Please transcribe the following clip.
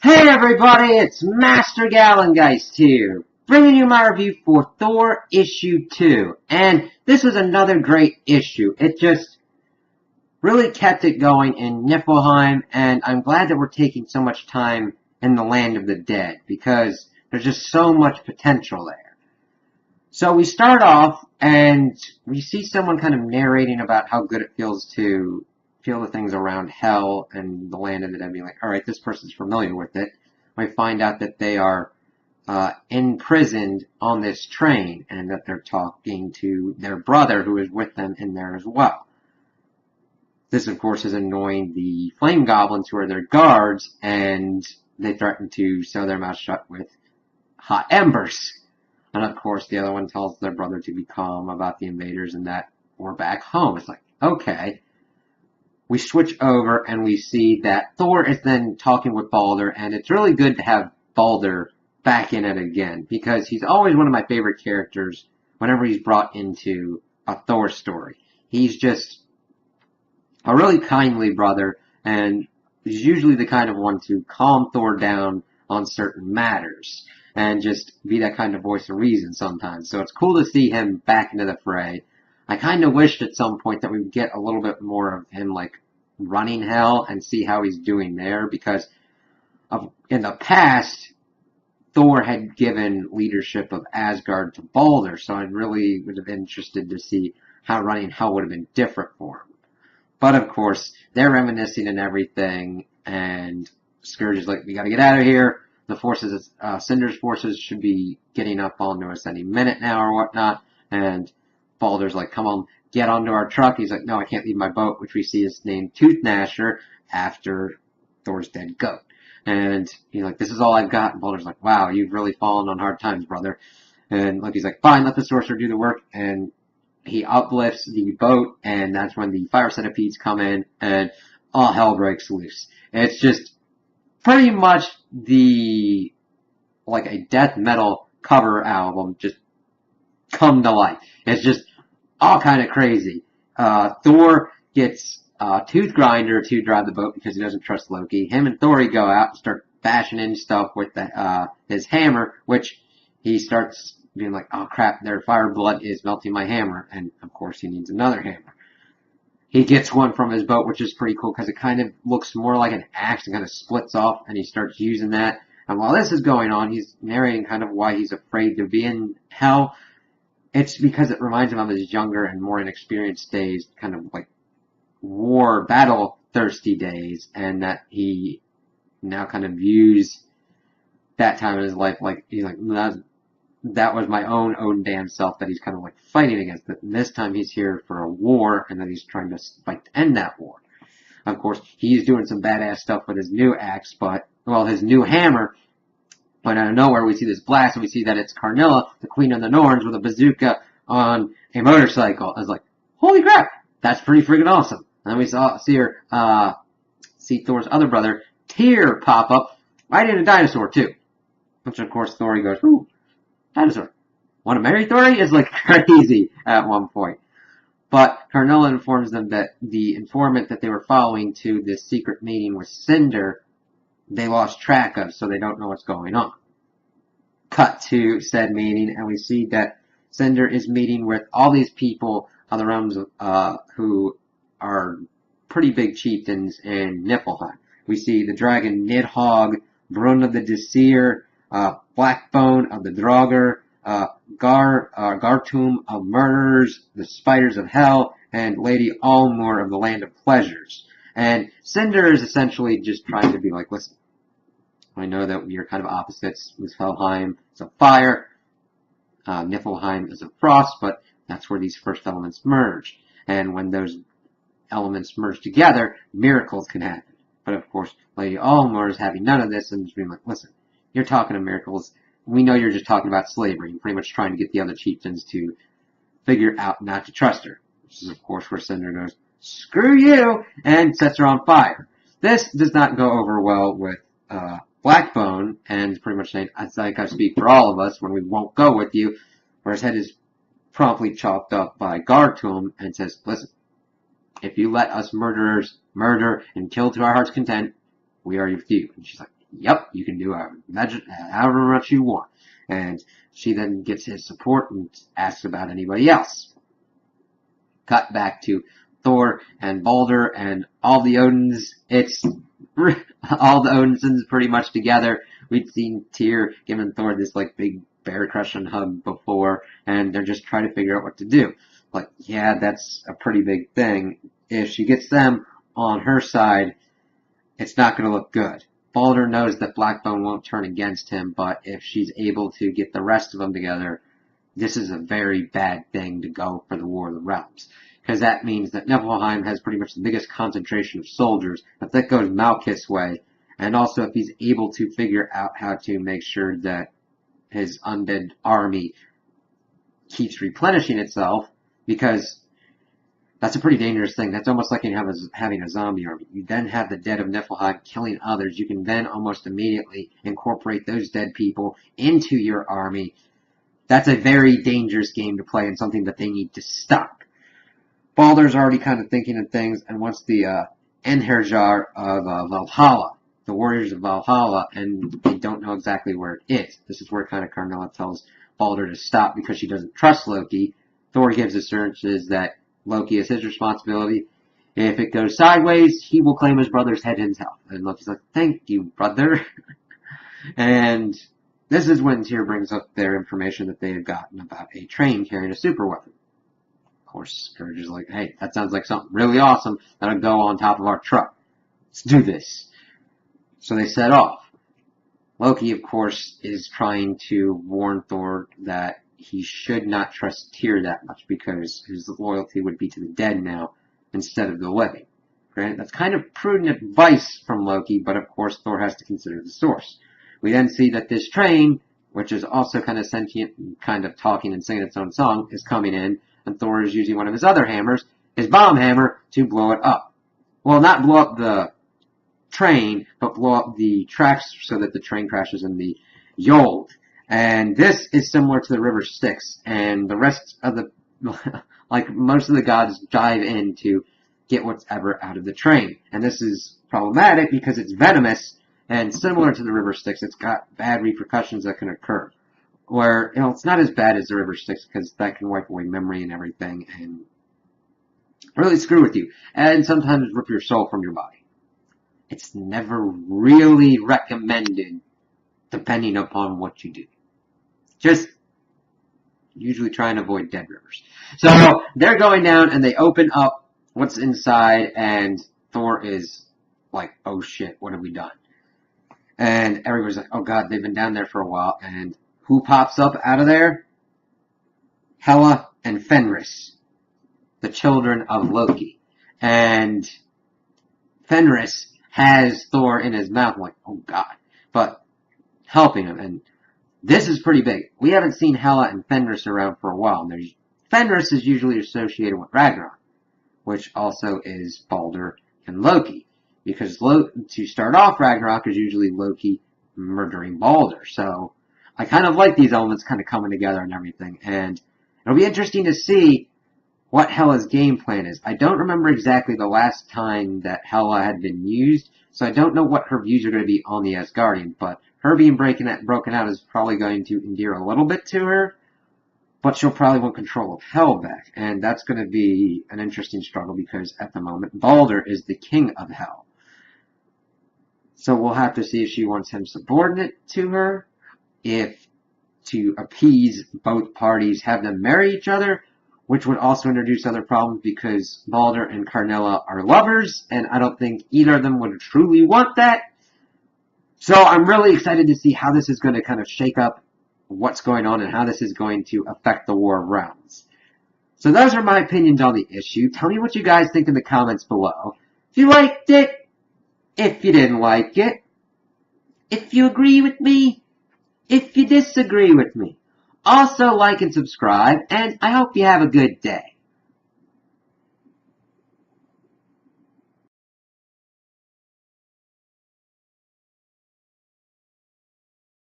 Hey everybody, it's Master Gallengeist here, bringing you my review for Thor issue 2. And this was another great issue. It just really kept it going in Niflheim, and I'm glad that we're taking so much time in the Land of the Dead, because there's just so much potential there. So we start off, and we see someone kind of narrating about how good it feels to feel the things around hell and the land of the dead, being like, alright, this person's familiar with it. We find out that they are imprisoned on this train, and that they're talking to their brother who is with them in there as well. This, of course, is annoying the flame goblins who are their guards, and they threaten to sew their mouths shut with hot embers. And of course, the other one tells their brother to be calm about the invaders and that we're back home. It's like, okay. We switch over and we see that Thor is then talking with Balder, and it's really good to have Balder back in it again, because he's always one of my favorite characters whenever he's brought into a Thor story. He's just a really kindly brother, and he's usually the kind of one to calm Thor down on certain matters, and just be that kind of voice of reason sometimes. So it's cool to see him back into the fray. I kind of wished at some point that we would get a little bit more of him, like, running hell and see how he's doing there, because in the past, Thor had given leadership of Asgard to Balder, so I really would have been interested to see how running hell would have been different for him. But of course, they're reminiscing and everything, and Scourge is like, we gotta get out of here. The forces, Cinder's forces should be getting up onto us any minute now or whatnot, and Balder's like, come on, get onto our truck. He's like, no, I can't leave my boat, which we see is named Tooth Gnasher after Thor's dead goat. And he's like, this is all I've got. And Balder's like, wow, you've really fallen on hard times, brother. And Loki's like, fine, let the sorcerer do the work. And he uplifts the boat, and that's when the fire centipedes come in, and all hell breaks loose. It's just pretty much like a death metal cover album just come to life. It's just all kind of crazy. Thor gets Tooth Grinder to drive the boat because he doesn't trust Loki. Him and Thor go out and start bashing in stuff with his hammer, which he starts being like, oh crap, their fire blood is melting my hammer. And of course he needs another hammer. He gets one from his boat, which is pretty cool because it kind of looks more like an axe and kind of splits off, and he starts using that. And while this is going on, he's narrating kind of why he's afraid to be in hell. It's because it reminds him of his younger and more inexperienced days, kind of like battle-thirsty days, and that he now kind of views that time in his life like, he's like, that was my own damn self that he's kind of like fighting against. But this time he's here for a war, and then he's trying to fight to end that war. Of course, he's doing some badass stuff with his new axe, his new hammer. But out of nowhere, we see this blast, and we see that it's Karnilla, the Queen of the Norns, with a bazooka on a motorcycle. I was like, holy crap, that's pretty freaking awesome. And then we see Thor's other brother, Tyr, pop up, riding a dinosaur, too. Which, of course, Thor goes, ooh, dinosaur. Want to marry Thor? It's like crazy at one point. But Karnilla informs them that the informant that they were following to this secret meeting with Cinder, they lost track of, so they don't know what's going on. Cut to said meeting, and we see that Cinder is meeting with all these people on the realms who are pretty big chieftains in Niflheim. We see the dragon Nidhogg, Brun of the Desir, Blackbone of the Draugr, Gartum of Murderers, the Spiders of Hell, and Lady Allmore of the Land of Pleasures. And Cinder is essentially just trying to be like, listen, I know that we are kind of opposites. Muspelheim is of fire, Niflheim is of frost, but that's where these first elements merge. And when those elements merge together, miracles can happen. But of course, Lady Allmore is having none of this and just being like, listen, you're talking of miracles. We know you're just talking about slavery and pretty much trying to get the other chieftains to figure out not to trust her. Which is, of course, where Cinder goes, screw you, and sets her on fire. This does not go over well with Blackbone, and pretty much saying, I think I speak for all of us when we won't go with you, where his head is promptly chopped up by Gartum and says, listen, if you let us murderers murder and kill to our heart's content, we are with you. And she's like, yep, you can do however much you want. And she then gets his support and asks about anybody else. Cut back to Thor and Balder and all the Odins. It's all the Odinsons pretty much together. We'd seen Tyr giving Thor this like big bear crushing hug before, and they're just trying to figure out what to do. Like, yeah, that's a pretty big thing. If she gets them on her side, it's not going to look good. Balder knows that Blackbone won't turn against him, but if she's able to get the rest of them together, this is a very bad thing to go for the War of the Realms. Because that means that Niflheim has pretty much the biggest concentration of soldiers. If that goes Malkuth's way, and also if he's able to figure out how to make sure that his undead army keeps replenishing itself, because that's a pretty dangerous thing. That's almost like having a zombie army. You then have the dead of Niflheim killing others. You can then almost immediately incorporate those dead people into your army. That's a very dangerous game to play and something that they need to stop. Balder's already kind of thinking of things and wants the Enherjar of Valhalla, the warriors of Valhalla, and they don't know exactly where it is. This is where kind of Carnella tells Balder to stop because she doesn't trust Loki. Thor gives assurances that Loki is his responsibility. If it goes sideways, he will claim his brother's head himself. And Loki's like, thank you, brother. And this is when Tyr brings up their information that they have gotten about a train carrying a super weapon. Of course, Scourge is like, hey, that sounds like something really awesome that'll go on top of our truck. Let's do this. So they set off. Loki, of course, is trying to warn Thor that he should not trust Tyr that much because his loyalty would be to the dead now instead of the living. Granted, that's kind of prudent advice from Loki, but of course Thor has to consider the source. We then see that this train, which is also kind of sentient and kind of talking and singing its own song, is coming in, and Thor is using one of his other hammers, his bomb hammer, to blow it up. Well, not blow up the train, but blow up the tracks so that the train crashes in the Yold. And this is similar to the River Styx, and the rest of the, like most of the gods dive in to get whatever out of the train. And this is problematic because it's venomous, and similar to the River Styx, it's got bad repercussions that can occur. Where, you know, it's not as bad as the River Styx because that can wipe away memory and everything and really screw with you. And sometimes rip your soul from your body. It's never really recommended depending upon what you do. Just usually try and avoid dead rivers. So they're going down and they open up what's inside and Thor is like, oh shit, what have we done? And everybody's like, oh god, they've been down there for a while. And who pops up out of there? Hela and Fenris, the children of Loki. And Fenris has Thor in his mouth, like, oh god, but helping him. And this is pretty big. We haven't seen Hela and Fenris around for a while. And Fenris is usually associated with Ragnarok, which also is Balder and Loki. Because to start off, Ragnarok is usually Loki murdering Balder. So I kind of like these elements kind of coming together and everything. And it'll be interesting to see what Hela's game plan is. I don't remember exactly the last time that Hela had been used, so I don't know what her views are going to be on the Asgardian, but her being broken out is probably going to endear a little bit to her, but she'll probably want control of Hel back, and that's going to be an interesting struggle because at the moment, Balder is the king of Hel. So we'll have to see if she wants him subordinate to her, if to appease both parties, have them marry each other, which would also introduce other problems because Balder and Carnella are lovers, and I don't think either of them would truly want that. So I'm really excited to see how this is going to kind of shake up what's going on and how this is going to affect the War of Realms. So those are my opinions on the issue. Tell me what you guys think in the comments below. If you liked it, if you didn't like it, if you agree with me, if you disagree with me. Also like and subscribe, and I hope you have a good day.